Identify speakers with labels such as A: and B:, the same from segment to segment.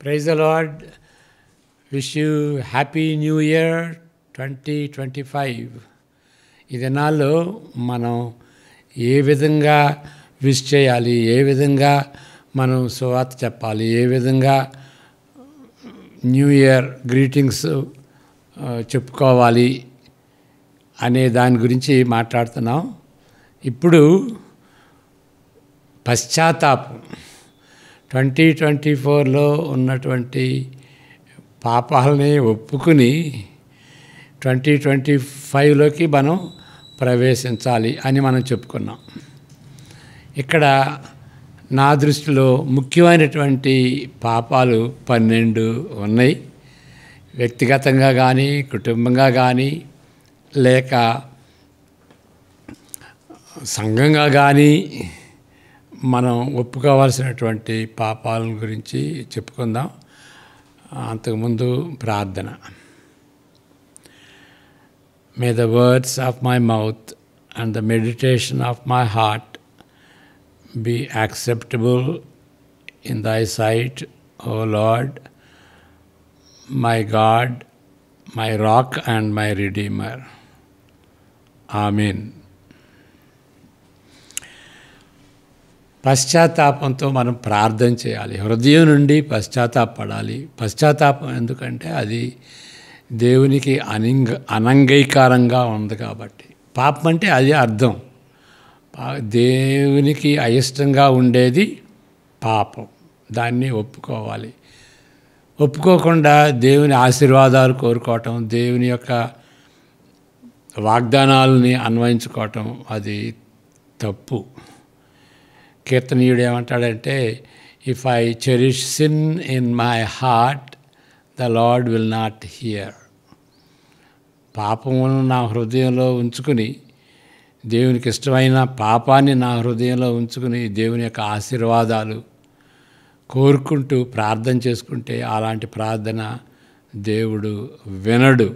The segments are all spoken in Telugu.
A: Praise the Lord. Wish you Happy New Year 2025. ఈ దినాల్లో మనం ఏ విధంగా విష్ చేయాలి, ఏ విధంగా మనం సువార్త చెప్పాలి, ఏ విధంగా న్యూ ఇయర్ గ్రీటింగ్స్ చెప్పుకోవాలి అనే దాని గురించి మాట్లాడుతున్నాం. ఇప్పుడు పశ్చాత్తాపం 2024లో ఉన్నటువంటి పాపాలని ఒప్పుకుని 2025లోకి మనం ప్రవేశించాలి అని మనం చెప్పుకున్నాం. ఇక్కడ నా దృష్టిలో ముఖ్యమైనటువంటి పాపాలు 12 ఉన్నాయి. వ్యక్తిగతంగా కానీ, కుటుంబంగా కానీ, లేక సంఘంగా కానీ మనం ఒప్పుకోవాల్సినటువంటి పాపాల గురించి చెప్పుకుందాం. అంతకుముందు ప్రార్థన. May the words of my mouth and the meditation of my heart be acceptable in thy sight, O Lord, my God, my rock and my redeemer. Amen. పశ్చాత్తాపంతో మనం ప్రార్థన చేయాలి. హృదయం నుండి పశ్చాత్తాపడాలి. పశ్చాత్తాపం ఎందుకంటే అది దేవునికి అనంగీకారంగా ఉంది కాబట్టి. పాపం అంటే అది అర్థం. దేవునికి అయిష్టంగా ఉండేది పాపం. దాన్ని ఒప్పుకోవాలి. ఒప్పుకోకుండా దేవుని ఆశీర్వాదాలు కోరుకోవటం, దేవుని యొక్క వాగ్దానాలని అన్వయించుకోవటం అది తప్పు. కీర్తనీయుడు ఏమంటాడంటే, if I cherish sin in my heart the lord will not here. పాపమును నా హృదయంలో ఉంచుకుని, దేవునికి ఇష్టమైన పాపాన్ని నా హృదయంలో ఉంచుకుని దేవుని యొక్క ఆశీర్వాదాలు కోరుకుంటూ ప్రార్థన చేసుకుంటే అలాంటి ప్రార్థన దేవుడు వినడు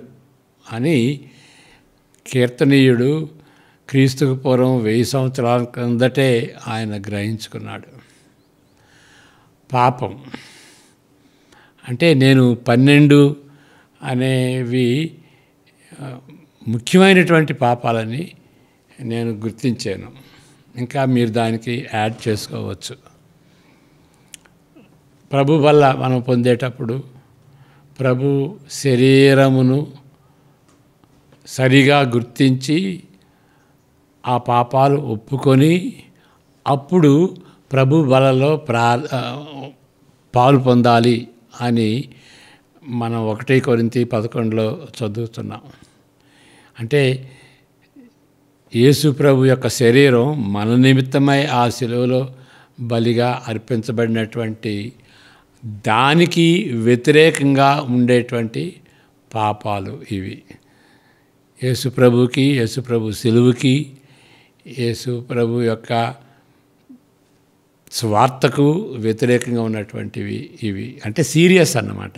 A: అని కీర్తనీయుడు క్రీస్తుకు పూర్వం 1000 సంవత్సరాల క్రిందటే ఆయన గ్రహించుకున్నాడు. పాపం అంటే నేను 12 అనేవి ముఖ్యమైనటువంటి పాపాలని నేను గుర్తించాను. ఇంకా మీరు దానికి యాడ్ చేసుకోవచ్చు. ప్రభు వల్ల మనం పొందేటప్పుడు ప్రభు శరీరమును సరిగా గుర్తించి ఆ పాపాలు ఒప్పుకొని అప్పుడు ప్రభు బలలో పాలు పొందాలి అని మనం 1 కొరింథీ 11లో చదువుతున్నాం. అంటే యేసు ప్రభు యొక్క శరీరం మన నిమిత్తమై ఆ శిలువలో బలిగా అర్పించబడినటువంటి దానికి వ్యతిరేకంగా ఉండేటువంటి పాపాలు ఇవి. యేసు ప్రభుకి, యేసు ప్రభు శిలువకి, యేసు ప్రభు యొక్క స్వార్థకు వ్యతిరేకంగా ఉన్నటువంటివి ఇవి. అంటే సీరియస్ అన్నమాట.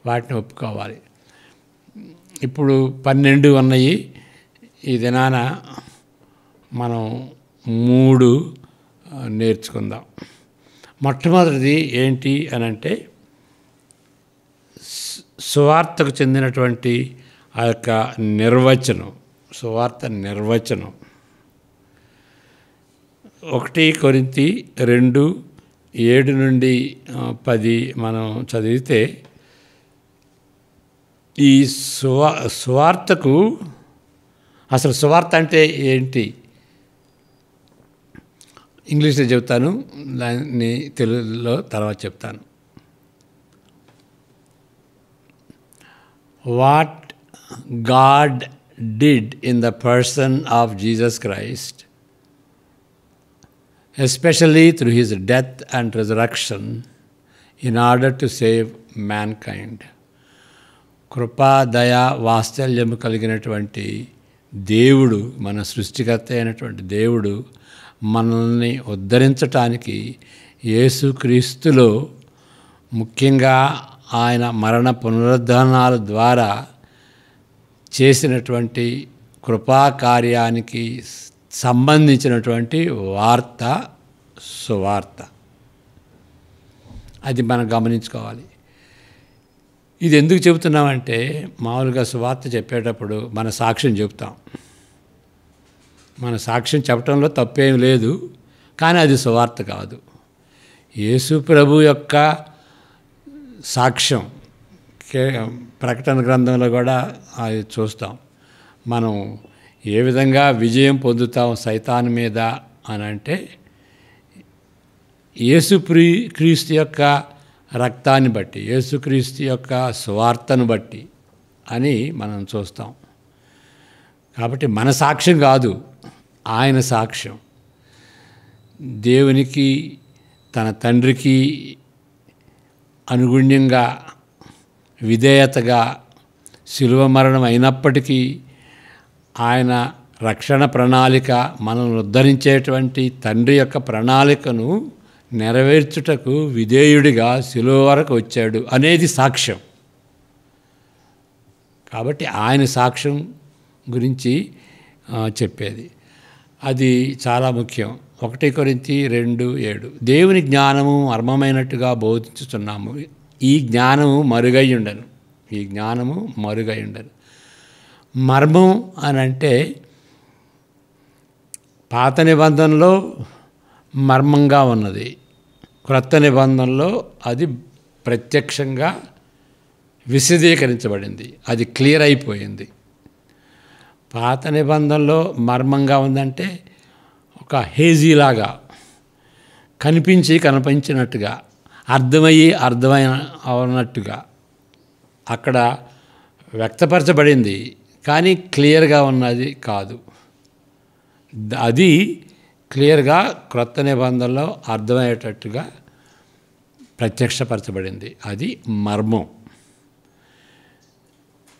A: వాటిని ఒప్పుకోవాలి. ఇప్పుడు 12 ఉన్నాయి. ఈ దినాన మనం 3 నేర్చుకుందాం. మొట్టమొదటిది ఏంటి అనంటే, సువార్తకు చెందినటువంటి ఆ యొక్క నిర్వచనం, సువార్త నిర్వచనం. 1 కొరింథీ 2:7 నుండి 10 మనం చదివితే, ఈ సువార్తకు అసలు సువార్త అంటే ఏంటి ఇంగ్లీష్లో చెప్తాను, దాన్ని తెలుగులో తర్వాత చెప్తాను. What God did in the person of Jesus Christ, especially through his death and resurrection, in order to save mankind. కృపా, దయ, వాత్సల్యము కలిగినటువంటి దేవుడు, మన సృష్టికర్త అయినటువంటి దేవుడు మనల్ని ఉద్ధరించటానికి యేసుక్రీస్తులో ముఖ్యంగా ఆయన మరణ పునరుద్ధానాల ద్వారా చేసినటువంటి కృపాకార్యానికి సంబంధించినటువంటి వార్త సువార్త. అది మనం గమనించుకోవాలి. ఇది ఎందుకు చెబుతున్నామంటే, మామూలుగా సువార్త చెప్పేటప్పుడు మన సాక్ష్యం చెబుతాం. మన సాక్ష్యం చెప్పడంలో తప్పేం లేదు, కానీ అది సువార్త కాదు. యేసు ప్రభు యొక్క సాక్ష్యం ప్రకటన గ్రంథంలో కూడా అది చూస్తాం. మనం ఏ విధంగా విజయం పొందుతాం సైతాను మీద అని అంటే, క్రీస్తు యొక్క రక్తాన్ని బట్టి, యేసుక్రీస్తు యొక్క సువార్తను బట్టి అని మనం చూస్తాం. కాబట్టి మన సాక్ష్యం కాదు, ఆయన సాక్ష్యం. దేవునికి, తన తండ్రికి అనుగుణ్యంగా, విధేయతగా శిలువ మరణం అయినప్పటికీ ఆయన రక్షణ ప్రణాళిక, మనల్ని ఉద్ధరించేటువంటి తండ్రి యొక్క ప్రణాళికను నెరవేర్చుటకు విధేయుడిగా శిలువ వరకు వచ్చాడు అనేది సాక్ష్యం. కాబట్టి ఆయన సాక్ష్యం గురించి చెప్పేది అది చాలా ముఖ్యం. 1 కొరింథీ 2:7 దేవుని జ్ఞానము మర్మమైనట్టుగా బోధించుతున్నాము, ఈ జ్ఞానము మరుగై ఉండను. ఈ జ్ఞానము మరుగై ఉండను. మర్మం అని అంటే పాత నిబంధనలో మర్మంగా ఉన్నది, క్రొత్త నిబంధనలో అది ప్రత్యక్షంగా విశదీకరించబడింది, అది క్లియర్ అయిపోయింది. పాత నిబంధనలో మర్మంగా ఉందంటే ఒక హేజీలాగా, కనిపించినట్టుగా, అర్థమైన అవనట్టుగా అక్కడ వ్యక్తపరచబడింది, కానీ క్లియర్గా ఉన్నది కాదు. అది క్లియర్గా క్రొత్త నిబంధనలో అర్థమయ్యేటట్టుగా ప్రత్యక్షపరచబడింది, అది మర్మం.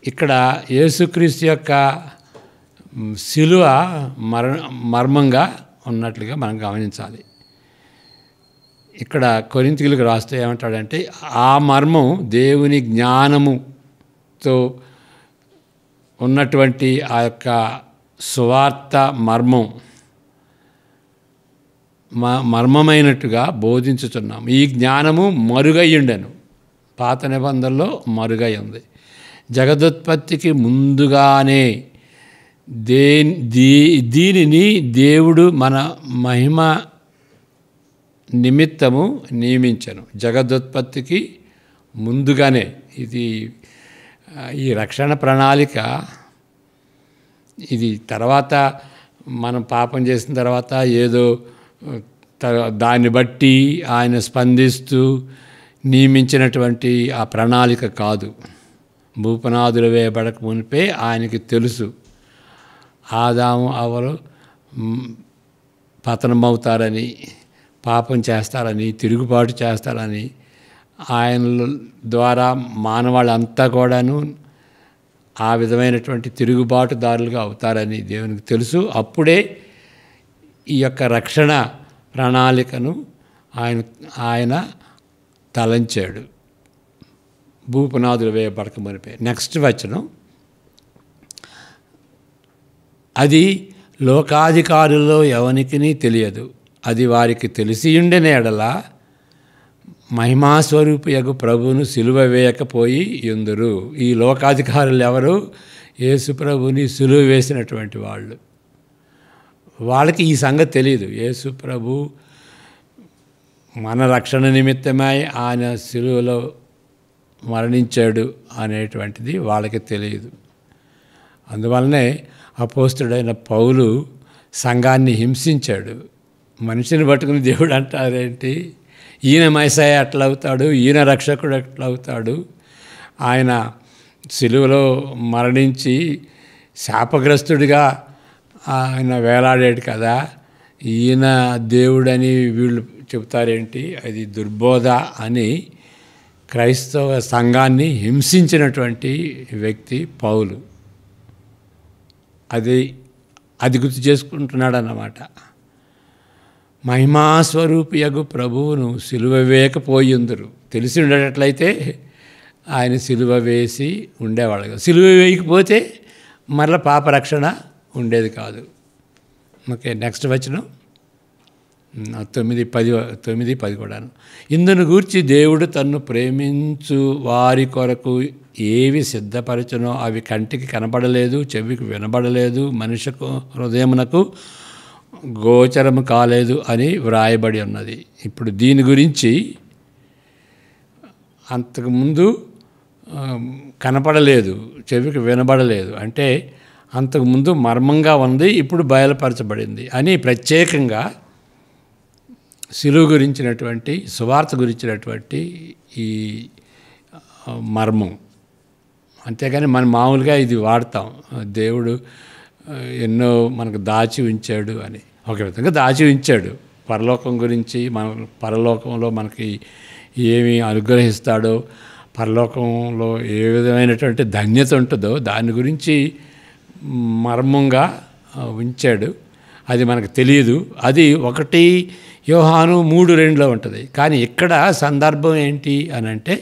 A: ఇక్కడ యేసుక్రీస్తు యొక్క శిలువ మర్మంగా ఉన్నట్లుగా మనం గమనించాలి. ఇక్కడ కొరింథీయులకు రాస్తే ఏమంటాడంటే, ఆ మర్మం దేవుని జ్ఞానముతో ఉన్నటువంటి ఆ యొక్క సువార్త మర్మమైనట్టుగా బోధించుతున్నాం. ఈ జ్ఞానము మరుగయ్యుండెను, పాత నిబంధనలో మరుగై ఉంది. జగదుత్పత్తికి ముందుగానే దీనిని దేవుడు మన మహిమ నిమిత్తము నియమించను. జగదుత్పత్తికి ముందుగానే ఇది ఈ రక్షణ ప్రణాళిక. ఇది తర్వాత మనం పాపం చేసిన తర్వాత ఏదో దాన్ని బట్టి ఆయన స్పందిస్తూ నియమించినటువంటి ఆ ప్రణాళిక కాదు. భూపనాదులు వేయబడక మునిపే ఆయనకి తెలుసు ఆదాము అవ్వలు పతనమవుతారని, పాపం చేస్తారని, తిరుగుబాటు చేస్తారని, ఆయన ద్వారా మానవాళ్ళంతా కూడాను ఆ విధమైనటువంటి తిరుగుబాటుదారులుగా అవుతారని దేవునికి తెలుసు. అప్పుడే ఈ యొక్క రక్షణ ప్రణాళికను ఆయన తలంచాడు, భూపునాదులు వేయబడక మునిపే. నెక్స్ట్ వచనం, అది లోకాధికారుల్లో ఎవనికిని తెలియదు, అది వారికి తెలిసియుండెన ఎడల మహిమాస్వరూపియగు ప్రభువును సిలువ వేయకపోయి యుందురు. ఈ లోకాధికారులు ఎవరు? యేసు ప్రభుని సిలువ వేసినటువంటి వాళ్ళు. వాళ్ళకి ఈ సంగతి తెలియదు. యేసు ప్రభు మన రక్షణ నిమిత్తమై ఆయన సిలువలో మరణించాడు అనేటువంటిది వాళ్ళకి తెలియదు. అందువల్లనే అపోస్తుడైన పౌలు సంఘాన్ని హింసించాడు. మనిషిని పట్టుకుని దేవుడు అంటారేంటి, ఈయన మైసాయ ఎట్లా అవుతాడు, ఈయన రక్షకుడు ఎట్లా అవుతాడు, ఆయన సిలువలో మరణించి శాపగ్రస్తుడిగా ఆయన వేలాడాడు కదా, ఈయన దేవుడని వీళ్ళు చెబుతారేంటి, అది దుర్బోధ అని క్రైస్తవ సంఘాన్ని హింసించినటువంటి వ్యక్తి పౌలు. అది గుర్తు చేసుకుంటున్నాడు అన్నమాట. మహిమాస్వరూపియగు ప్రభువును సిలువ వేయకపోయిందురు. తెలిసి ఉండేటట్లయితే ఆయన సిలువ వేసి ఉండేవాడు. సిలువ వేయకపోతే మరలా పాపరక్షణ ఉండేది కాదు. ఓకే, నెక్స్ట్ వచనం, 9:10 కూడాను. ఇందును గూర్చి దేవుడు తన్ను ప్రేమించు వారి కొరకు ఏవి సిద్ధపరచునో అవి కంటికి కనబడలేదు, చెవికి వినబడలేదు, మనిషికు హృదయమునకు గోచరము కాలేదు అని వ్రాయబడి ఉన్నది. ఇప్పుడు దీని గురించి అంతకుముందు కనపడలేదు, చెవికి వినబడలేదు అంటే అంతకుముందు మర్మంగా ఉంది, ఇప్పుడు బయలుపరచబడింది అని ప్రత్యేకంగా శిలువ గురించినటువంటి, సువార్త గురించినటువంటి ఈ మర్మం. అంతేగాని మనం మామూలుగా ఇది వాడతాం, దేవుడు ఎన్నో మనకు దాచి ఉంచాడు అని. ఒక విధంగా దాచి ఉంచాడు. పరలోకం గురించి, మన పరలోకంలో మనకి ఏమి అనుగ్రహిస్తాడో, పరలోకంలో ఏ విధమైనటువంటి ధన్యత ఉంటుందో దాని గురించి మర్మంగా ఉంచాడు. అది మనకు తెలియదు. అది 1 యోహాను 3:2 ఉంటుంది. కానీ ఇక్కడ సందర్భం ఏంటి అని అంటే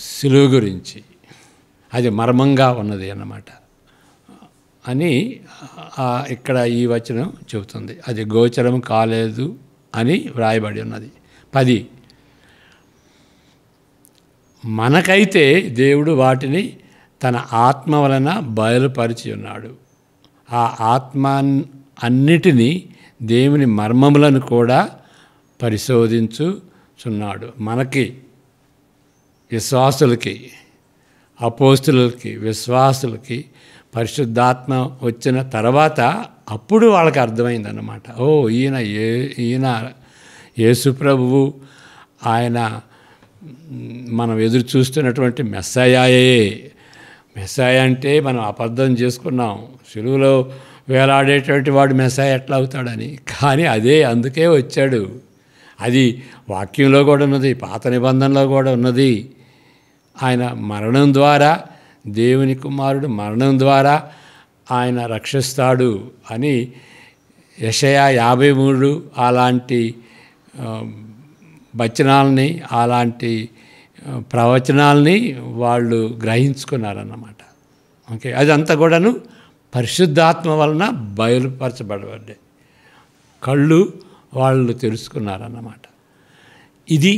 A: శిలువ గురించి, అది మర్మంగా ఉన్నది అన్నమాట అని ఇక్కడ ఈ వచనం చెబుతుంది. అది గోచరం కాలేదు అని వ్రాయబడి ఉన్నది. 10 మనకైతే దేవుడు వాటిని తన ఆత్మ వలన బయలుపరిచి ఉన్నాడు. ఆ ఆత్మ అన్నిటినీ, దేవుని మర్మములను కూడా పరిశోధించుచున్నాడు. మనకి, విశ్వాసులకి, అపోస్తులకి, విశ్వాసులకి పరిశుద్ధాత్మ వచ్చిన తర్వాత అప్పుడు వాళ్ళకి అర్థమైందన్నమాట. ఓ ఈయన యేసు ప్రభువు, ఆయన మనం ఎదురు చూస్తున్నటువంటి మెస్సయాయే. మెస్సాయ అంటే మనం అబద్ధం చేసుకున్నాం, సిలువలో వేలాడేటువంటి వాడు మెస్సాయ ఎట్లా అవుతాడని. కానీ అదే, అందుకే వచ్చాడు. అది వాక్యంలో కూడా ఉన్నది, పాత నిబంధనలో కూడా ఉన్నది. ఆయన మరణం ద్వారా, దేవుని కుమారుడు మరణం ద్వారా ఆయన రక్షిస్తాడు అని యెషయా 53 అలాంటి వచనాలని, అలాంటి ప్రవచనాలని వాళ్ళు గ్రహించుకున్నారన్నమాట. ఓకే, అదంతా కూడాను పరిశుద్ధాత్మ వలన బయలుపరచబడబడ్డాయి. కళ్ళు వాళ్ళు తెలుసుకున్నారన్నమాట. ఇది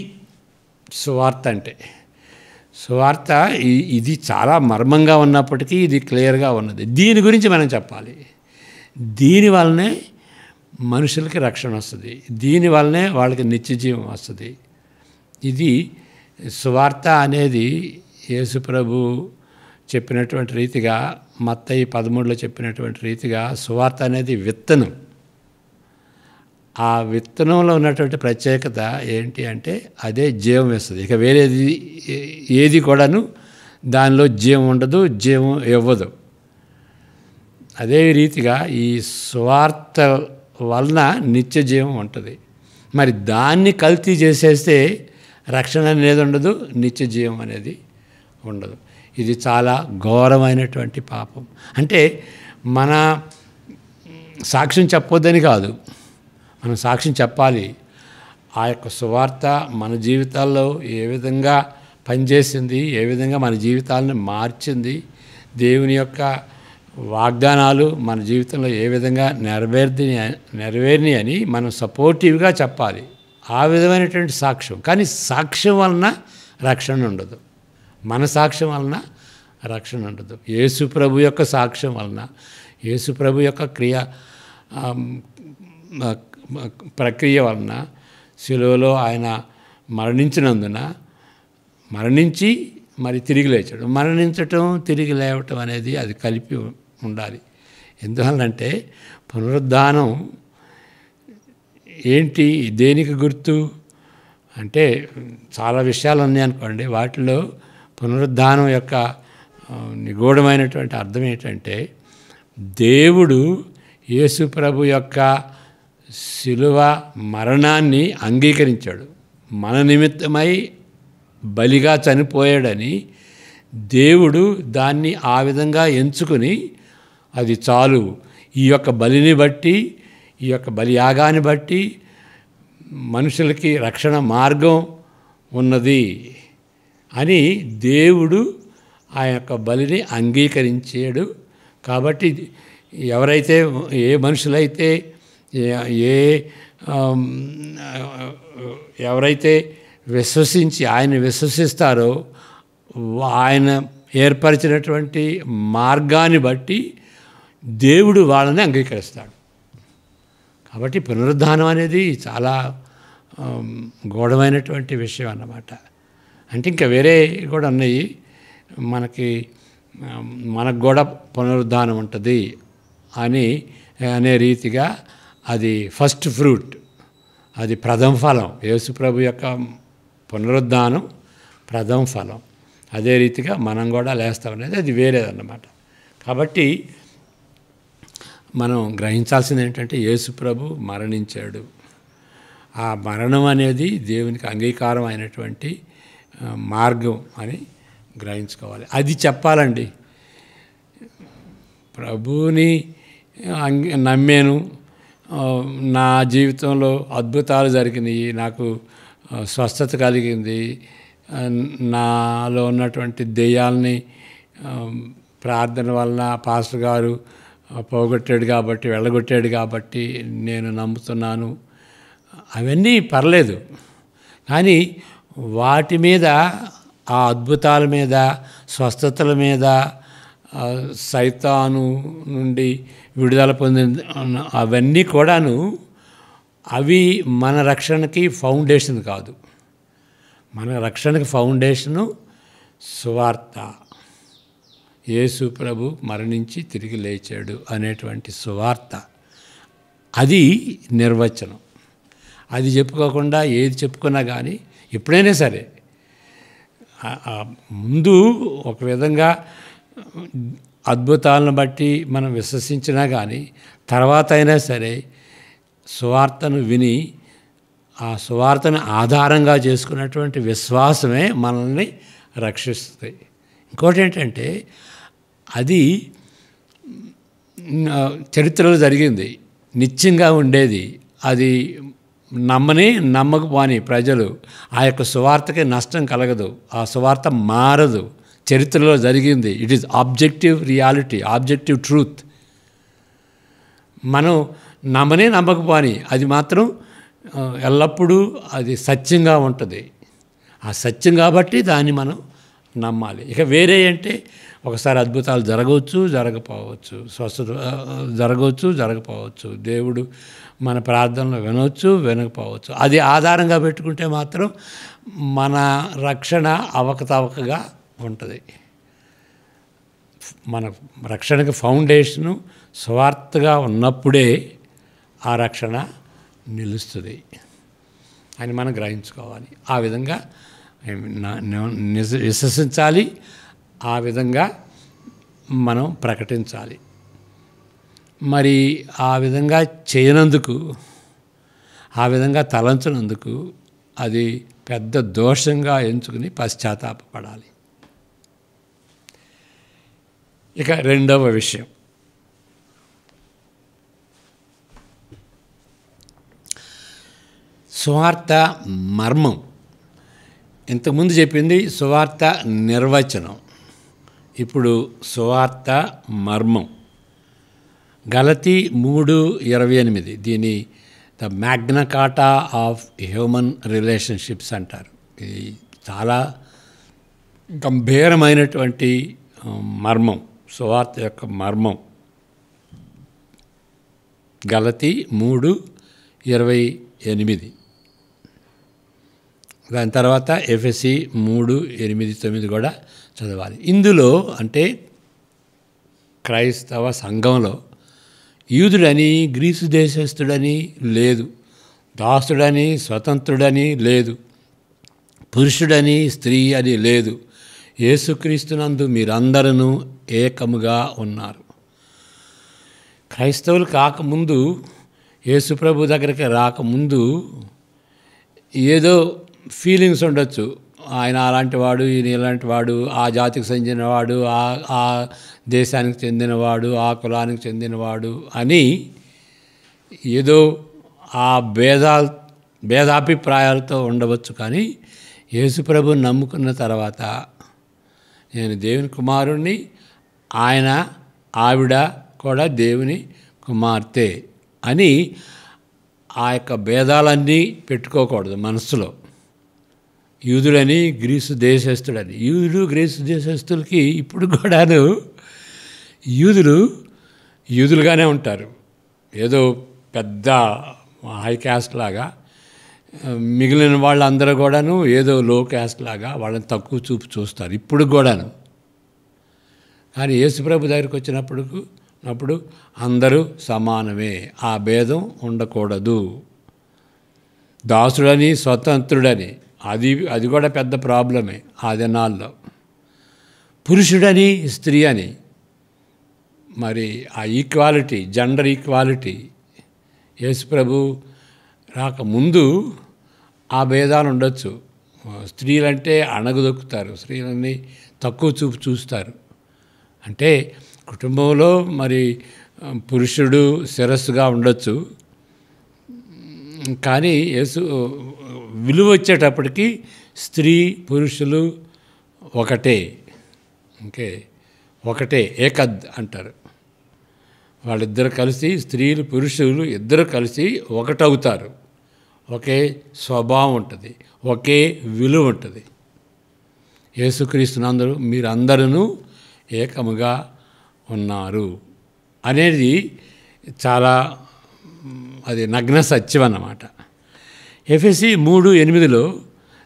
A: సువార్త అంటే. సువార్త ఇది చాలా మర్మంగా ఉన్నప్పటికీ ఇది క్లియర్గా ఉన్నది. దీని గురించి మనం చెప్పాలి. దీనివల్లనే మనుషులకి రక్షణ వస్తుంది, దీనివల్లనే వాళ్ళకి నిత్యజీవం వస్తుంది. ఇది సువార్త అనేది యేసుప్రభు చెప్పినటువంటి రీతిగా, మత్తయి 13లో చెప్పినటువంటి రీతిగా సువార్త అనేది విత్తనం. ఆ విత్తనంలో ఉన్నటువంటి ప్రత్యేకత ఏంటి అంటే అదే జీవం వేస్తుంది. ఇక వేరేది ఏది కూడాను దానిలో జీవం ఉండదు, జీవం ఇవ్వదు. అదే రీతిగా ఈ సువార్త వలన నిత్య జీవం ఉంటుంది. మరి దాన్ని కల్తీ చేసేస్తే రక్షణ అనేది ఉండదు, నిత్య జీవం అనేది ఉండదు. ఇది చాలా ఘోరమైనటువంటి పాపం. అంటే మన సాక్ష్యం చెప్పొద్దని కాదు, మనం సాక్ష్యం చెప్పాలి. ఆ యొక్క సువార్త మన జీవితాల్లో ఏ విధంగా పనిచేసింది, ఏ విధంగా మన జీవితాలను మార్చింది, దేవుని యొక్క వాగ్దానాలు మన జీవితంలో ఏ విధంగా నెరవేరిని అని మనం సపోర్టివ్గా చెప్పాలి. ఆ విధమైనటువంటి సాక్ష్యం. కానీ సాక్ష్యం వలన రక్షణ ఉండదు, మన సాక్ష్యం వలన రక్షణ ఉండదు. యేసు ప్రభు యొక్క సాక్ష్యం వలన, యేసు ప్రభు యొక్క ప్రక్రియ వలన, శిలువలో ఆయన మరణించినందున, మరణించి మరి తిరిగి లేచాడు. మరణించటం, తిరిగి లేవటం అనేది అది కలిపి ఉండాలి. ఎందువల్లంటే పునరుద్ధానం ఏంటి, దేనికి గుర్తు అంటే చాలా విషయాలు ఉన్నాయి అనుకోండి. వాటిలో పునరుద్ధానం యొక్క నిగూఢమైనటువంటి అర్థం ఏంటంటే దేవుడు యేసు ప్రభు యొక్క శిలువ మరణాన్ని అంగీకరించాడు. మన నిమిత్తమై బలిగా చనిపోయాడని దేవుడు దాన్ని ఆ విధంగా ఎంచుకుని అది చాలు, ఈ యొక్క బలిని బట్టి, ఈ యొక్క బలియాగాన్ని బట్టి మనుషులకి రక్షణ మార్గం ఉన్నది అని దేవుడు ఆ యొక్క బలిని అంగీకరించాడు. కాబట్టి ఎవరైతే, ఏ మనుషులైతే, ఏ ఎవరైతే ఆయన విశ్వసిస్తారో ఆయన ఏర్పరిచినటువంటి మార్గాన్ని బట్టి దేవుడు వాళ్ళని అంగీకరిస్తాడు. కాబట్టి పునరుద్ధానం అనేది చాలా గూఢమైనటువంటి విషయం అన్నమాట. అంటే ఇంకా వేరే కూడా ఉన్నాయి, మనకు కూడా పునరుద్ధానం ఉంటుంది అనే రీతిగా అది ఫస్ట్ ఫ్రూట్, అది ప్రథమ ఫలం. యేసు ప్రభు యొక్క పునరుద్ధానం ప్రథమ ఫలం. అదే రీతిగా మనం కూడా లేస్తామనేది అది వేరేదన్నమాట. కాబట్టి మనం గ్రహించాల్సింది ఏంటంటే యేసు ప్రభు మరణించాడు. ఆ మరణం అనేది దేవునికి అంగీకారం అయినటువంటి మార్గం అని గ్రహించుకోవాలి. అది చెప్పాలండి. ప్రభువుని నమ్మాను, నా జీవితంలో అద్భుతాలు జరిగినాయి, నాకు స్వస్థత కలిగింది, నాలో ఉన్నటువంటి దెయ్యాలని ప్రార్థన వలన పాస్టర్ గారు వెళ్ళగొట్టాడు కాబట్టి నేను నమ్ముతున్నాను, అవన్నీ పర్లేదు. కానీ వాటి మీద, ఆ అద్భుతాల మీద, స్వస్థతల మీద, సైతాను నుండి విడుదల పొందిన అవన్నీ కూడాను అవి మన రక్షణకి ఫౌండేషన్ కాదు. మన రక్షణకి ఫౌండేషను సువార్త. యేసు ప్రభు మరణించి తిరిగి లేచాడు అనేటువంటి సువార్త. అది నిర్వచనం. అది చెప్పుకోకుండా ఏది చెప్పుకున్నా కానీ ఎప్పుడైనా సరే ముందు ఒక విధంగా అద్భుతాలను బట్టి మనం విశ్వసించినా కానీ తర్వాత అయినా సరే సువార్తను విని ఆ సువార్తను ఆధారంగా చేసుకున్నటువంటి విశ్వాసమే మనల్ని రక్షిస్తుంది. ఇంకోటి ఏంటంటే అది చరిత్రలో జరిగింది, నిత్యంగా ఉండేది. అది నమ్మకపోని ప్రజలు ఆ యొక్క సువార్తకి నష్టం కలగదు, ఆ సువార్త మారదు. చరిత్రలో జరిగింది. It is objective reality, objective truth. మనం నమ్మకపోని అది మాత్రం ఎల్లప్పుడూ అది సత్యంగా ఉంటుంది. ఆ సత్యం కాబట్టి దాన్ని మనం నమ్మాలి. ఇక వేరే అంటే ఒకసారి అద్భుతాలు జరగవచ్చు, జరగకపోవచ్చు, స్వస్థత జరగవచ్చు, జరగకపోవచ్చు, దేవుడు మన ప్రార్థనలు వినకపోవచ్చు. అది ఆధారంగా పెట్టుకుంటే మాత్రం మన రక్షణ అవకతవకగా ఉంటుంది. మన రక్షణకి ఫౌండేషను స్వార్థగా ఉన్నప్పుడే ఆ రక్షణ నిలుస్తుంది అని మనం గ్రహించుకోవాలి. ఆ విధంగా విశ్వసించాలి, ఆ విధంగా మనం ప్రకటించాలి. మరి ఆ విధంగా చేయనందుకు, ఆ విధంగా తలంచినందుకు అది పెద్ద దోషంగా ఎంచుకుని పశ్చాత్తాపపడాలి. ఇక రెండవ విషయం, సువార్త మర్మం. ఇంతకుముందు చెప్పింది సువార్త నిర్వచనం, ఇప్పుడు సువార్త మర్మం. గలతీ 3:28 దీని the Magna కార్టా of human relationships అంటారు. ఇది చాలా గంభీరమైనటువంటి మర్మం, సువార్త యొక్క మర్మం. గలతీ 3:28. దాని తర్వాత ఎఫెసీ 3:8-9 కూడా చదవాలి. ఇందులో అంటే క్రైస్తవ సంఘంలో యూదుడని గ్రీసు దేశస్థుడని లేదు, దాసుడని స్వతంత్రుడని లేదు, పురుషుడని స్త్రీ అని లేదు, యేసుక్రీస్తునందు మీరందరూ ఏకముగా ఉన్నారు. క్రైస్తవులు కాకముందు, యేసుప్రభు దగ్గరికి రాకముందు ఏదో ఫీలింగ్స్ ఉండొచ్చు. ఆయన అలాంటి వాడు, ఈయన ఇలాంటి వాడు, ఆ జాతికి చెందినవాడు, ఆ దేశానికి చెందినవాడు, ఆ కులానికి చెందినవాడు అని ఏదో ఆ భేదాభిప్రాయాలతో ఉండవచ్చు. కానీ యేసుప్రభుని నమ్ముకున్న తర్వాత నేను దేవుని కుమారుణ్ణి, ఆవిడ కూడా దేవుని కుమార్తె అని ఆ యొక్క భేదాలన్నీ పెట్టుకోకూడదు మనస్సులో. యూదుడని గ్రీసు దేశస్థుడని, యూదులు గ్రీసు దేశస్థులకి ఇప్పుడు కూడాను యూదులుగానే ఉంటారు. ఏదో పెద్ద హై క్యాస్ట్ లాగా, మిగిలిన వాళ్ళందరూ కూడాను ఏదో లో క్యాస్ట్ లాగా వాళ్ళని తక్కువ చూపు చూస్తారు ఇప్పుడు కూడాను. కానీ యేసుప్రభు దగ్గరికి వచ్చినప్పుడు అందరూ సమానమే, ఆ భేదం ఉండకూడదు. దాసుడని స్వతంత్రుడని అది కూడా పెద్ద ప్రాబ్లమే ఆ దినాల్లో. పురుషుడని స్త్రీ అని, మరి ఆ ఈక్వాలిటీ, జెండర్ ఈక్వాలిటీ యేసుప్రభు రాకముందు ఆ భేదాలు ఉండొచ్చు. స్త్రీలంటే అణగదొక్కుతారు, స్త్రీలని తక్కువ చూపు చూస్తారు. అంటే కుటుంబంలో మరి పురుషుడు శిరస్సుగా ఉండొచ్చు, కానీ యేసు విలువ వచ్చేటప్పటికి స్త్రీ పురుషులు ఒకటే. ఒకటే, ఏకద్ అంటారు. వాళ్ళిద్దరు కలిసి, స్త్రీలు పురుషులు ఇద్దరు కలిసి ఒకటవుతారు. ఒకే స్వభావం ఉంటుంది, ఒకే విలువ ఉంటుంది. యేసుక్రీస్తునందరూ మీరందరూ ఏకముగా ఉన్నారు అనేది చాలా అది నగ్న సత్యం అన్నమాట. ఎఫెసీ 3:8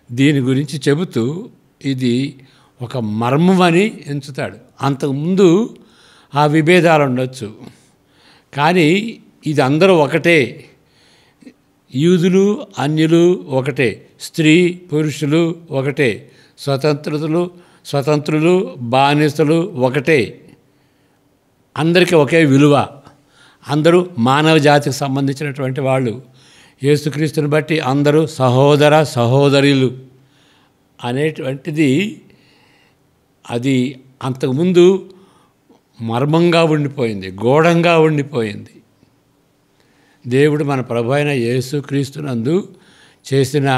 A: దీని గురించి చెబుతూ ఇది ఒక మర్మం అని ఎంచుతాడు. అంతకుముందు ఆ విభేదాలు ఉండొచ్చు, కానీ ఇది అందరూ ఒకటే. యూదులు అన్యులు ఒకటే, స్త్రీ పురుషులు ఒకటే, స్వతంత్రులు బానిసలు ఒకటే, అందరికీ ఒకే విలువ. అందరూ మానవ జాతికి సంబంధించినటువంటి వాళ్ళు. యేసుక్రీస్తుని బట్టి అందరూ సహోదర సహోదరులు అనేటువంటిది అది అంతకుముందు మర్మంగా ఉండిపోయింది, గూఢంగా ఉండిపోయింది. దేవుడు మన ప్రభు అయిన యేసుక్రీస్తునందు చేసిన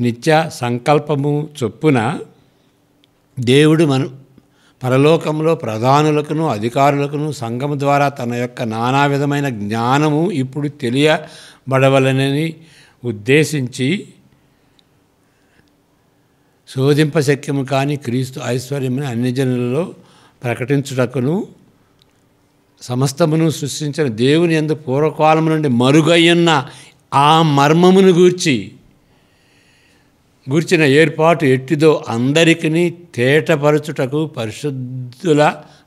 A: నిత్య సంకల్పము చొప్పున దేవుడు మన పరలోకంలో ప్రధానులకును అధికారులకును సంఘము ద్వారా తన యొక్క నానా విధమైన జ్ఞానము ఇప్పుడు తెలియబడవలనని ఉద్దేశించి శోధింపశక్యము కాని క్రీస్తు ఐశ్వర్యమును అన్ని జనులలో ప్రకటించుటకును సమస్తమును సృష్టించిన దేవుని యందు పూర్వకాలము నుండి మరుగయ్యున్న ఆ మర్మమును గూర్చిన ఏర్పాటు ఎట్టిదో అందరికీ తేటపరచుటకు పరిశుద్ధుల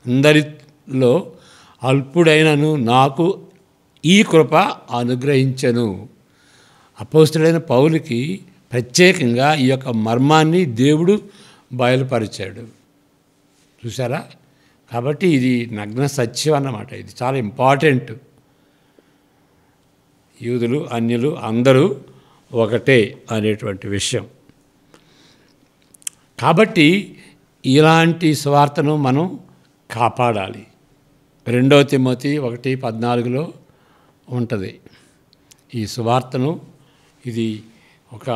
A: అందరిలో అల్పుడైనను నాకు ఈ కృప అనుగ్రహించెను. అపోస్తుడైన పౌలుకి ప్రత్యేకంగా ఈ యొక్క మర్మాన్ని దేవుడు బయలుపరిచాడు. చూసారా? కాబట్టి ఇది నగ్న సత్యం అన్నమాట. ఇది చాలా ఇంపార్టెంట్. యూదులు అన్యులు అందరూ ఒకటే అనేటువంటి విషయం. కాబట్టి ఇలాంటి సువార్తను మనం కాపాడాలి. 2 తిమోతి 1:14 ఉంటుంది ఈ సువార్తను. ఇది ఒక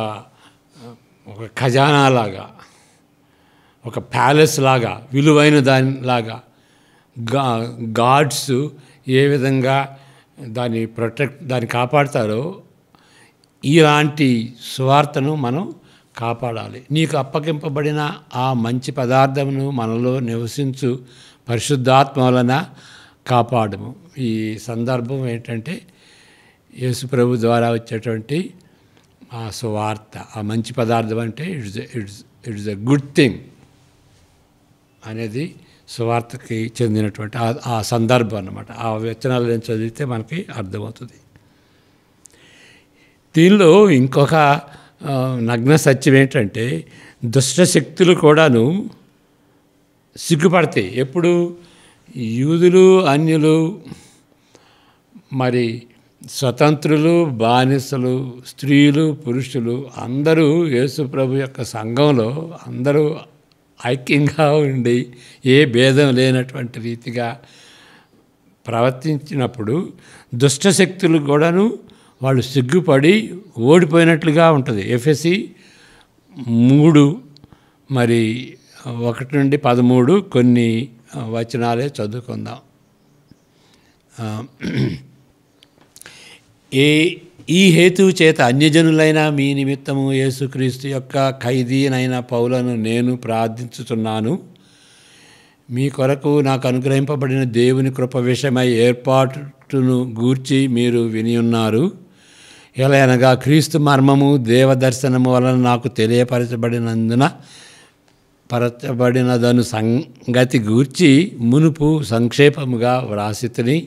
A: ఖజానాలాగా, ఒక ప్యాలెస్ లాగా, విలువైన దానిలాగా గాడ్స్ ఏ విధంగా దాన్ని కాపాడతారో ఇలాంటి సువార్తను మనం కాపాడాలి. నీకు అప్పగింపబడిన ఆ మంచి పదార్థమును మనలో నివసించు పరిశుద్ధాత్మ వలన కాపాడము. ఈ సందర్భం ఏంటంటే యేసు ప్రభు ద్వారా వచ్చేటువంటి ఆ సువార్త, ఆ మంచి పదార్థం అంటే ఇట్స్ ఎ గుడ్ థింగ్ అనేది సువార్తకి చెందినటువంటి ఆ సందర్భం అన్నమాట. ఆ వచనాలను చదివితే మనకి అర్థమవుతుంది. దీనిలో ఇంకొక నగ్న సత్యం ఏంటంటే దుష్టశక్తులు కూడాను సిగ్గుపడతాయి. ఎప్పుడు యూదులు అన్యులు, మరి స్వతంత్రులు బానిసలు, స్త్రీలు పురుషులు అందరూ యేసు ప్రభు యొక్క సంఘంలో అందరూ ఐక్యంగా ఉండి ఏ భేదం లేనటువంటి రీతిగా ప్రవర్తించినప్పుడు దుష్టశక్తులు కూడాను వాళ్ళు సిగ్గుపడి ఓడిపోయినట్లుగా ఉంటుంది. ఎఫెసీ 3 మరి 1-13 కొన్ని వచనాలే చదువుకుందాం. ఈ హేతువు చేత అన్యజనులైన మీ నిమిత్తము యేసుక్రీస్తు యొక్క ఖైదీనైన పౌలను నేను ప్రార్థించుతున్నాను. మీ కొరకు నాకు అనుగ్రహింపబడిన దేవుని కృప విషయమై ఏర్పాటును గూర్చి మీరు వినియున్నారు. ఎలా అనగా క్రీస్తు మర్మము దేవదర్శనము వలన నాకు పరచబడినదను సంగతి గూర్చి మునుపు సంక్షేపముగా వ్రాసితిని.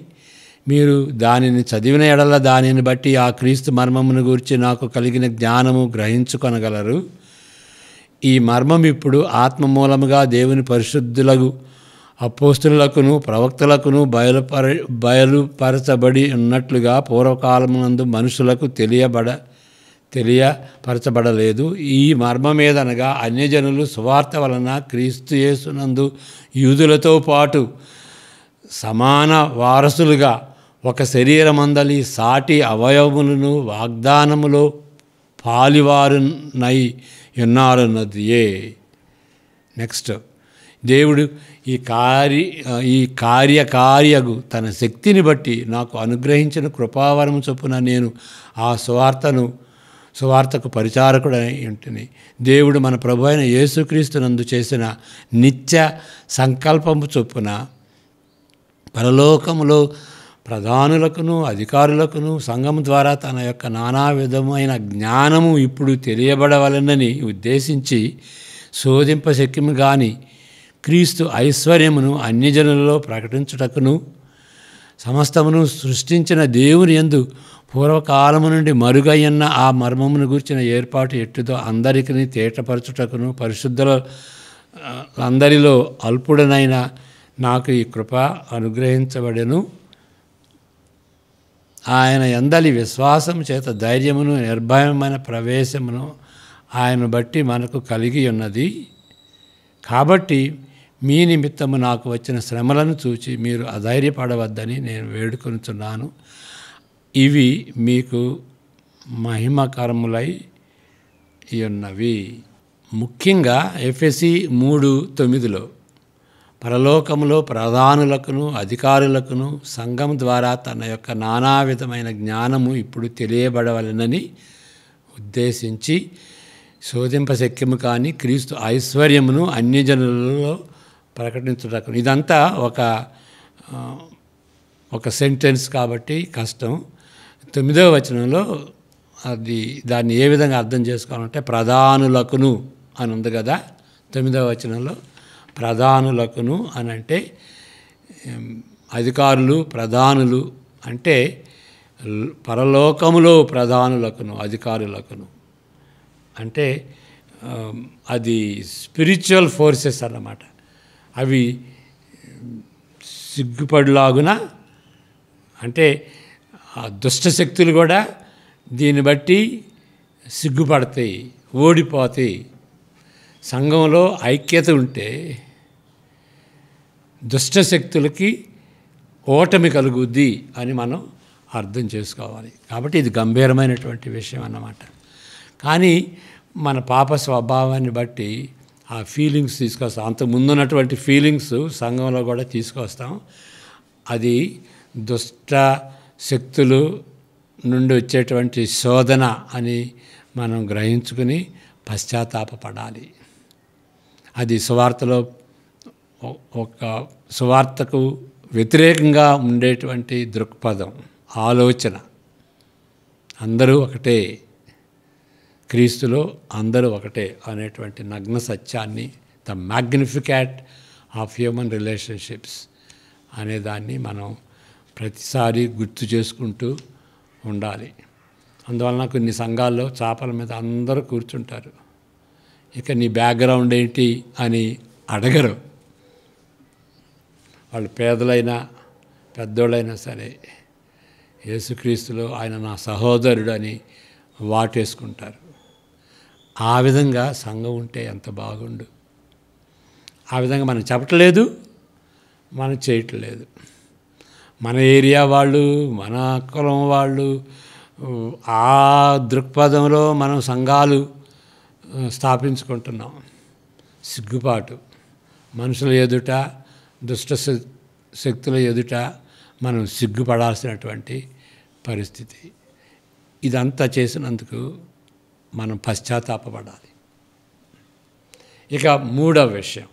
A: మీరు దానిని చదివిన ఎడల దానిని బట్టి ఆ క్రీస్తు మర్మమును గూర్చి నాకు కలిగిన జ్ఞానము గ్రహించుకొనగలరు. ఈ మర్మం ఇప్పుడు ఆత్మ మూలముగా దేవుని పరిశుద్ధులకు అపోస్తులకును ప్రవక్తలకును బయలుపరచబడి ఉన్నట్లుగా పూర్వకాలమునందు మనుషులకు తెలియపరచబడలేదు. ఈ మర్మమేదనగా అన్యజనులు సువార్త వలన క్రీస్తు యేసునందు యూదులతో పాటు సమాన వారసులుగా ఒక శరీరమందలి సాటి అవయవములను వాగ్దానములో పాలివారునై ఉన్నారన్నదియే. నెక్స్ట్, దేవుడు ఈ కార్యగు తన శక్తిని బట్టి నాకు అనుగ్రహించిన కృపావరము చొప్పున నేను ఆ సువార్తకు పరిచారకుడై ఉంటిని. దేవుడు మన ప్రభు అయిన యేసుక్రీస్తునందు చేసిన నిత్య సంకల్పము చొప్పున పరలోకములో ప్రధానులకును అధికారులకును సంఘం ద్వారా తన యొక్క నానా విధమైన జ్ఞానము ఇప్పుడు తెలియబడవలనని ఉద్దేశించి శోధింపశక్యము గాని క్రీస్తు ఐశ్వర్యమును అన్యజనులలో ప్రకటించుటకును సమస్తమును సృష్టించిన దేవుని యందు పూర్వకాలము నుండి మరుగయ్యన్న ఆ మర్మమును గూర్చిన ఏర్పాటు ఎట్టుదో అందరికీ తేటపరచుటకును పరిశుద్ధుల అందరిలో అల్పుడనైన నాకు ఈ కృప అనుగ్రహించబడెను. ఆయన యందలి విశ్వాసం చేత ధైర్యమును నిర్భయమైన ప్రవేశమును ఆయన బట్టి మనకు కలిగి ఉన్నది. కాబట్టి మీ నిమిత్తము నాకు వచ్చిన శ్రమలను చూచి మీరు అధైర్యపడవద్దని నేను వేడుకొనుచున్నాను. ఇవి మీకు మహిమకరములై ఉన్నవి. ముఖ్యంగా ఎఫెసీ 3:9 పరలోకములో ప్రధానులకును అధికారులకును సంఘం ద్వారా తన యొక్క నానా విధమైన జ్ఞానము ఇప్పుడు తెలియబడవలనని ఉద్దేశించి శోధింపశక్యము కాని క్రీస్తు ఐశ్వర్యమును అన్యజనులలో ప్రకటించుటకు. ఇదంతా ఒక సెంటెన్స్ కాబట్టి కష్టం. 9వ వచనంలో దాన్ని ఏ విధంగా అర్థం చేసుకోవాలంటే ప్రధానులకును అని ఉంది కదా. 9వ వచనంలో ప్రధానులకును అని అంటే అధికారులు ప్రధానులు అంటే పరలోకములో ప్రధానులకును అధికారులకును అంటే అది స్పిరిచువల్ ఫోర్సెస్ అన్నమాట. అవి సిగ్గుపడులాగున అంటే ఆ దుష్టశక్తులు కూడా దీన్ని బట్టి సిగ్గుపడతాయి, ఓడిపోతాయి. సంఘంలో ఐక్యత ఉంటే దుష్టశక్తులకి ఓటమి కలుగుద్ది అని మనం అర్థం చేసుకోవాలి. కాబట్టి ఇది గంభీరమైనటువంటి విషయం అన్నమాట. కానీ మన పాప స్వభావాన్ని బట్టి ఆ ఫీలింగ్స్ తీసుకొస్తాం. అంత ముందున్నటువంటి ఫీలింగ్స్ సంఘంలో కూడా తీసుకొస్తాం. అది దుష్ట శక్తులు నుండి వచ్చేటువంటి శోధన అని మనం గ్రహించుకుని పశ్చాత్తాపపడాలి. అది సువార్తకు వ్యతిరేకంగా ఉండేటువంటి దృక్పథం, ఆలోచన. అందరూ ఒకటే, క్రీస్తులో అందరూ ఒకటే అనేటువంటి నగ్న సత్యాన్ని, ద మ్యాగ్నిఫికాట్ ఆఫ్ హ్యూమన్ రిలేషన్షిప్స్ అనేదాన్ని మనం ప్రతిసారి గుర్తు చేసుకుంటూ ఉండాలి. అందువలన కొన్ని సంఘాల్లో చాపల మీద అందరూ కూర్చుంటారు. ఇక నీ బ్యాక్గ్రౌండ్ ఏంటి అని అడగరు. వాళ్ళు పేదలైనా పెద్దోళ్ళైనా సరే యేసుక్రీస్తులో ఆయన నా సహోదరుడు అని వాటేసుకుంటారు. ఆ విధంగా సంఘం ఉంటే ఎంత బాగుండు. ఆ విధంగా మనం చెప్పట్లేదు, మనం చేయట్లేదు. మన ఏరియా వాళ్ళు, మన కులం వాళ్ళు ఆ దృక్పథంలో మనం సంఘాలు స్థాపించుకుంటున్నాం. సిగ్గుపాటు. మనుషుల ఎదుట, దుష్ట శక్తుల ఎదుట మనం సిగ్గుపడాల్సినటువంటి పరిస్థితి. ఇదంతా చేసినందుకు మనం పశ్చాత్తాపపడాలి. ఇక మూడవ విషయం,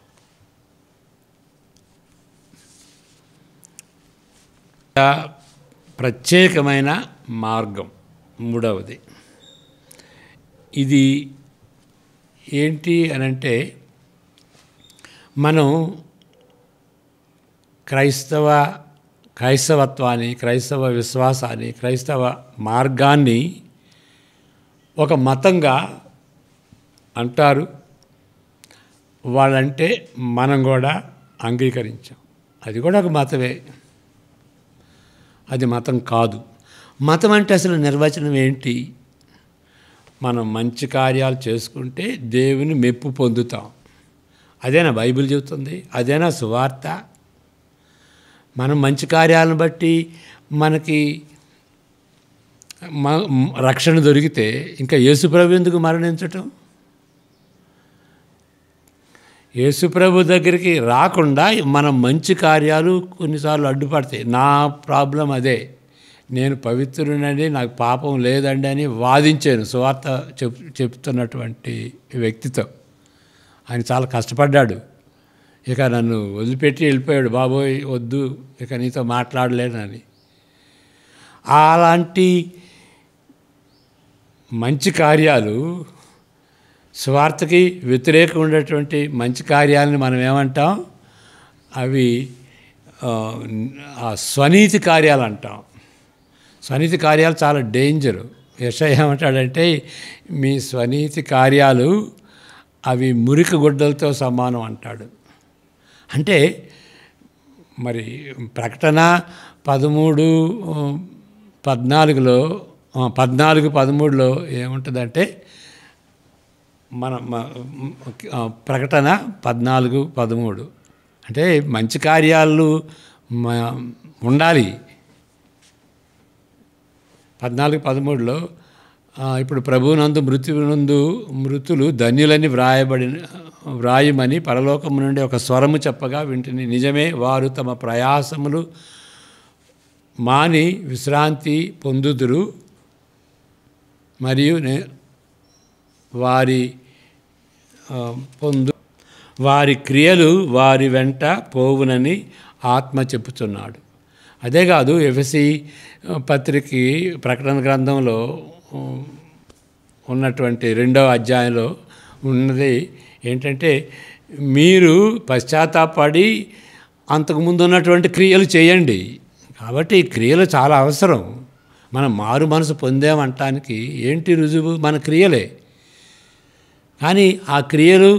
A: ప్రత్యేకమైన మార్గం. మూడవది ఇది ఏంటి అనంటే, మనం క్రైస్తవత్వాన్ని, క్రైస్తవ విశ్వాసాన్ని, క్రైస్తవ మార్గాన్ని ఒక మతంగా అంటారు. వాళ్ళంటే మనం కూడా అంగీకరించాం. అది కూడా ఒక మతమే, అది మతం కాదు. మతం అంటే అసలు నిర్వచనం ఏంటి? మనం మంచి కార్యాలు చేసుకుంటే దేవుని మెప్పు పొందుతాం. అదేనా బైబిల్ చెబుతుంది? అదేనా సువార్త? మనం మంచి కార్యాలను బట్టి మనకి రక్షణ దొరికితే ఇంకా యేసుప్రభు ఎందుకు మరణించటం? యేసుప్రభు దగ్గరికి రాకుండా మనం మంచి కార్యాలు కొన్నిసార్లు అడ్డుపడతాయి. నా ప్రాబ్లం అదే. నేను పవిత్రునండి, నాకు పాపం లేదండి అని వాదించాను సువార్త చెప్తున్నటువంటి వ్యక్తితో. ఆయన చాలా కష్టపడ్డాడు. ఇక నన్ను వదిలిపెట్టి వెళ్ళిపోయాడు. బాబోయ్ వద్దు, ఇక నీతో మాట్లాడలేనని. అలాంటి మంచి కార్యాలు, స్వార్థకి వ్యతిరేకంగా ఉండేటువంటి మంచి కార్యాలని మనం ఏమంటాం? అవి స్వనీతి కార్యాలు అంటాం. స్వనీతి కార్యాలు చాలా డేంజరు. యెషయా ఏమంటాడంటే, మీ స్వనీతి కార్యాలు అవి మురికి గుడ్డలతో సమానం అంటాడు. అంటే మరి ప్రకటన 14:13లో ఏముంటుందంటే, ప్రకటన 14:13 అంటే మంచి కార్యాలు ఉండాలి. 14:13లో ఇప్పుడు ప్రభువునందు మృతులు ధన్యులని వ్రాయమని పరలోకము నుండి ఒక స్వరము చెప్పగా వింటిని. నిజమే, వారు తమ ప్రయాసములు మాని విశ్రాంతి పొందుదురు, మరియు వారి క్రియలు వారి వెంట పోవునని ఆత్మ చెప్పుచున్నాడు. అదే కాదు, ఎఫెసీ పత్రిక ప్రకటన గ్రంథంలో ఉన్నటువంటి 2వ అధ్యాయంలో ఉన్నది ఏంటంటే, మీరు పశ్చాత్తాపడి అంతకుముందు ఉన్నటువంటి క్రియలు చేయండి. కాబట్టి ఈ క్రియలు చాలా అవసరం. మనం మారు మనసు పొందామంటానికి ఏంటి రుజువు? మన క్రియలే. కానీ ఆ క్రియలు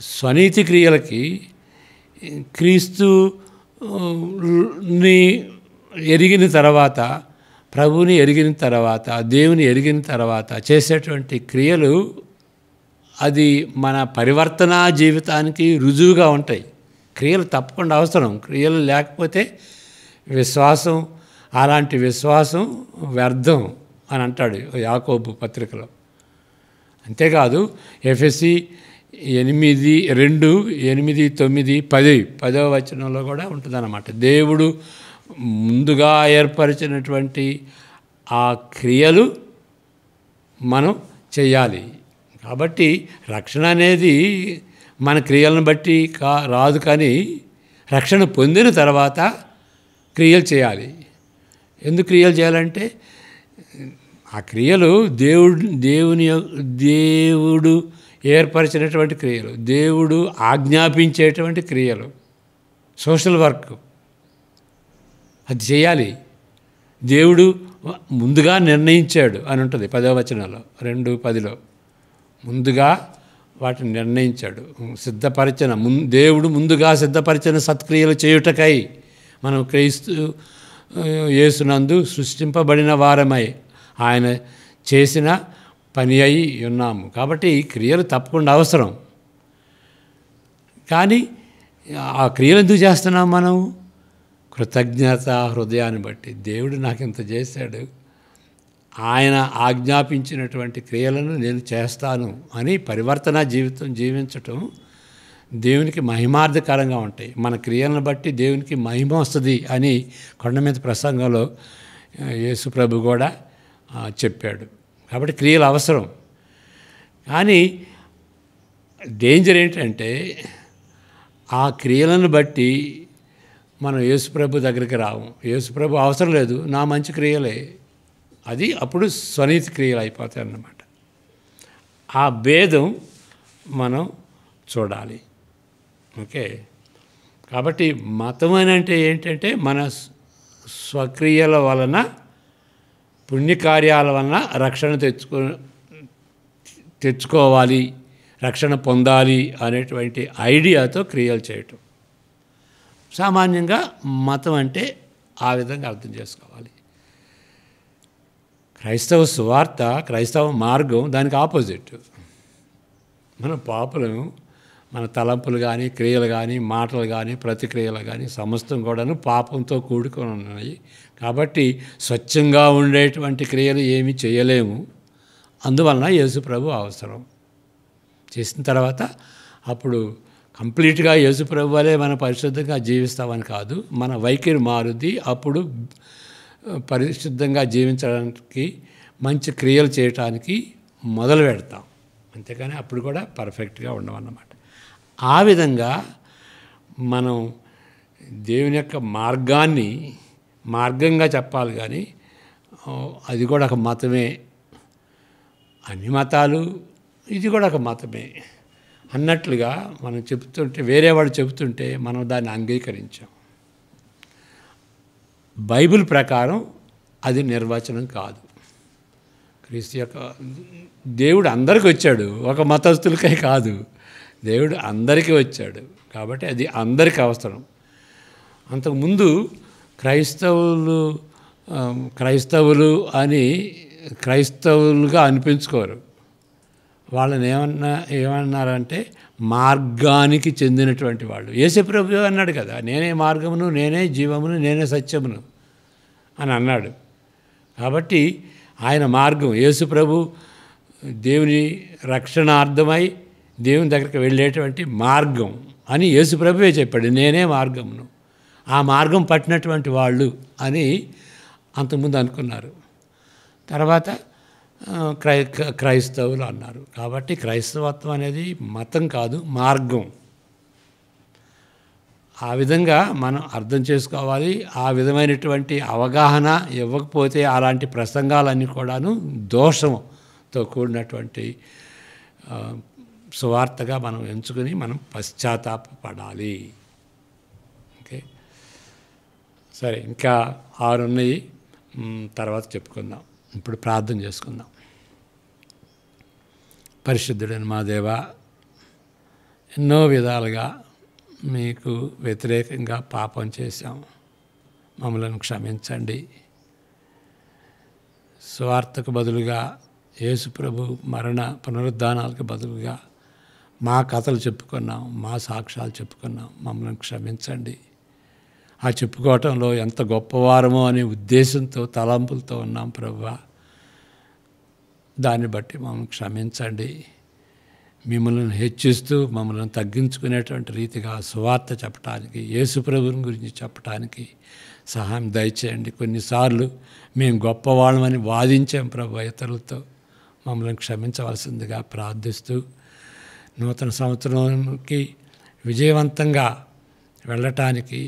A: స్వనీతి క్రియలకి క్రీస్తుని ఎరిగిన తర్వాత, ప్రభువుని ఎరిగిన తర్వాత, దేవుని ఎరిగిన తర్వాత చేసేటువంటి క్రియలు అది మన పరివర్తన జీవితానికి రుజువుగా ఉంటాయి. క్రియలు తప్పకుండా అవసరం. క్రియలు లేకపోతే అలాంటి విశ్వాసం వ్యర్థం అని అంటాడు యాకోబు పత్రికలో. అంతేకాదు, ఎఫెసీ 8:2, 8, 9, 10వ వచనంలో కూడా ఉంటుందన్నమాట. దేవుడు ముందుగా ఏర్పరిచినటువంటి ఆ క్రియలు మనం చేయాలి. కాబట్టి రక్షణ అనేది మన క్రియలను బట్టి రాదు, కానీ రక్షణ పొందిన తర్వాత క్రియలు చేయాలి. ఎందుకు క్రియలు చేయాలంటే, ఆ క్రియలు దేవుడు ఏర్పరిచినటువంటి క్రియలు, దేవుడు ఆజ్ఞాపించేటువంటి క్రియలు, సోషల్ వర్క్. అది చేయాలి. దేవుడు ముందుగా నిర్ణయించాడు అని ఉంటుంది 10వ వచనంలో, 2:10లో. ముందుగా వాటిని నిర్ణయించాడు, దేవుడు ముందుగా సిద్ధపరిచిన సత్క్రియలు చేయుటకై మనం క్రీస్తు యేసునందు సృష్టింపబడిన వారమై ఆయన చేసిన పని అయి ఉన్నాము. కాబట్టి ఈ క్రియలు తప్పకుండా అవసరం. కానీ ఆ క్రియలు ఎందుకు చేస్తున్నాం మనం? కృతజ్ఞత హృదయాన్ని బట్టి. దేవుడు నాకు ఇంత చేశాడు, ఆయన ఆజ్ఞాపించినటువంటి క్రియలను నేను చేస్తాను అని పరివర్తన జీవితం జీవించటం దేవునికి మహిమార్థకరంగా ఉంటాయి. మన క్రియలను బట్టి దేవునికి మహిమ వస్తుంది అని కొండ మీద ప్రసంగంలో యేసు ప్రభు కూడా చెప్పాడు. కాబట్టి క్రియలు అవసరం. కానీ డేంజర్ ఏంటంటే ఆ క్రియలను బట్టి మనం యేసుప్రభు దగ్గరికి రాము. యేసుప్రభు అవసరం లేదు, నా మంచి క్రియలే, అది అప్పుడు స్వనీతి క్రియలు అయిపోతాయి అన్నమాట. ఆ భేదం మనం చూడాలి. ఓకే, కాబట్టి మతం అని అంటే ఏంటంటే మన స్వక్రియల వలన పుణ్యకార్యాల వలన రక్షణ తెచ్చుకోవాలి, రక్షణ పొందాలి అనేటువంటి ఐడియాతో క్రియలు చేయటం. సామాన్యంగా మతం అంటే ఆ విధంగా అర్థం చేసుకోవాలి. క్రైస్తవ సువార్త, క్రైస్తవ మార్గం దానికి ఆపోజిట్. మన పాపులను, మన తలంపులు కానీ, క్రియలు కానీ, మాటలు కానీ, ప్రతిక్రియలు కానీ సమస్తం కూడాను పాపంతో కూడుకొని ఉన్నాయి. కాబట్టి స్వచ్ఛంగా ఉండేటువంటి క్రియలు ఏమీ చేయలేము. అందువలన యేసుప్రభు అవసరం. చేసిన తర్వాత అప్పుడు కంప్లీట్గా యేసుప్రభు వలె మనం పరిశుద్ధంగా జీవిస్తామని కాదు, మన వైఖరి మారుద్ది. అప్పుడు పరిశుద్ధంగా జీవించడానికి, మంచి క్రియలు చేయటానికి మొదలు పెడతాం. అంతేకాని అప్పుడు కూడా పర్ఫెక్ట్గా ఉండమన్నమాట. ఆ విధంగా మనం దేవుని యొక్క మార్గాన్ని మార్గంగా చెప్పాలి. కానీ అది కూడా ఒక మతమే, అన్ని మతాలు ఇది కూడా ఒక మతమే అన్నట్లుగా మనం చెప్తుంటే, వేరే వాడు చెబుతుంటే మనం దాన్ని అంగీకరించాం. బైబిల్ ప్రకారం అది నిర్వచనం కాదు. క్రీస్తు యొక్క దేవుడు అందరికీ వచ్చాడు, ఒక మతస్థులకే కాదు, దేవుడు అందరికీ వచ్చాడు. కాబట్టి అది అందరికీ అవసరం. అంతకుముందు క్రైస్తవులు అని క్రైస్తవులుగా అనిపించుకోరు. వాళ్ళని ఏమన్నారంటే మార్గానికి చెందినటువంటి వాళ్ళు. యేసుప్రభు అన్నాడు కదా, నేనే మార్గమును, నేనే జీవమును, నేనే సత్యమును అని అన్నాడు. కాబట్టి ఆయన మార్గం, యేసుప్రభు దేవుని రక్షణార్థమై దేవుని దగ్గరికి వెళ్ళేటువంటి మార్గం అని యేసుప్రభువే చెప్పాడు, నేనే మార్గమును. ఆ మార్గం పట్టినటువంటి వాళ్ళు అని అంతకుముందు అనుకున్నారు. తర్వాత క్రైస్తవులు అన్నారు. కాబట్టి క్రైస్తవత్వం అనేది మతం కాదు, మార్గం. ఆ విధంగా మనం అర్థం చేసుకోవాలి. ఆ విధమైనటువంటి అవగాహన ఇవ్వకపోతే అలాంటి ప్రసంగాలన్నీ కూడాను దోషంతో కూడినటువంటి సువార్తగా మనం ఎంచుకుని మనం పశ్చాత్తాపపడాలి. ఓకే, సరే, ఇంకా 6 ఉన్నాయి, తర్వాత చెప్పుకుందాం. ఇప్పుడు ప్రార్థన చేసుకుందాం. పరిశుద్ధుడైన మా దేవా, ఎన్నో విధాలుగా మీకు వ్యతిరేకంగా పాపం చేశాం, మమ్మల్ని క్షమించండి. స్వార్థకు బదులుగా యేసుప్రభు మరణ పునరుద్ధానాలకు బదులుగా మా కథలు చెప్పుకున్నాం, మా సాక్ష్యాలు చెప్పుకున్నాం, మమ్మల్ని క్షమించండి. ఆ చెప్పుకోవటంలో ఎంత గొప్పవారమో అనే ఉద్దేశంతో, తలంపులతో ఉన్నాం ప్రభువా. దాన్ని బట్టి మమ్మల్ని క్షమించండి. మిమ్మల్ని హెచ్చిస్తూ మమ్మల్ని తగ్గించుకునేటువంటి రీతిగా సువార్త చెప్పడానికి, యేసుప్రభుని గురించి చెప్పడానికి సహాయం దయచేయండి. కొన్నిసార్లు మేము గొప్పవాళ్ళమని వాదించాం ప్రభు ఇతరులతో, మమ్మల్ని క్షమించవలసిందిగా ప్రార్థిస్తూ నూతన సంవత్సరానికి విజయవంతంగా వెళ్ళటానికి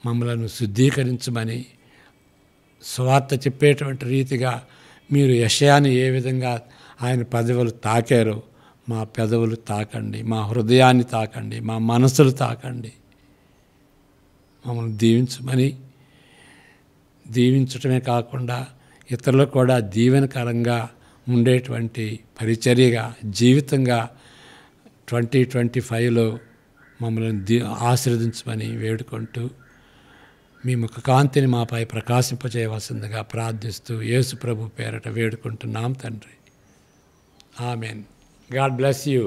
A: మమ్మలను శుద్ధీకరించమని, సువార్త చెప్పేటువంటి రీతిగా మీరు యెషయాని ఏ విధంగా ఆయన పెదవులు తాకారో మా పెదవులు తాకండి, మా హృదయాన్ని తాకండి, మా మనసులు తాకండి. మమ్మల్ని దీవించమని, దీవించటమే కాకుండా ఇతరులకు కూడా దీవెనకరంగా ఉండేటువంటి పరిచర్యగా, జీవితంగా 2025లో మమ్మల్ని ఆశీర్వదించమని వేడుకుంటూ మీ ముఖ కాంతిని మాపై ప్రకాశింపచేయవలసిందిగా ప్రార్థిస్తూ యేసు ప్రభు పేరట వేడుకుంటున్నాం తండ్రి. ఆమెన్. God bless you.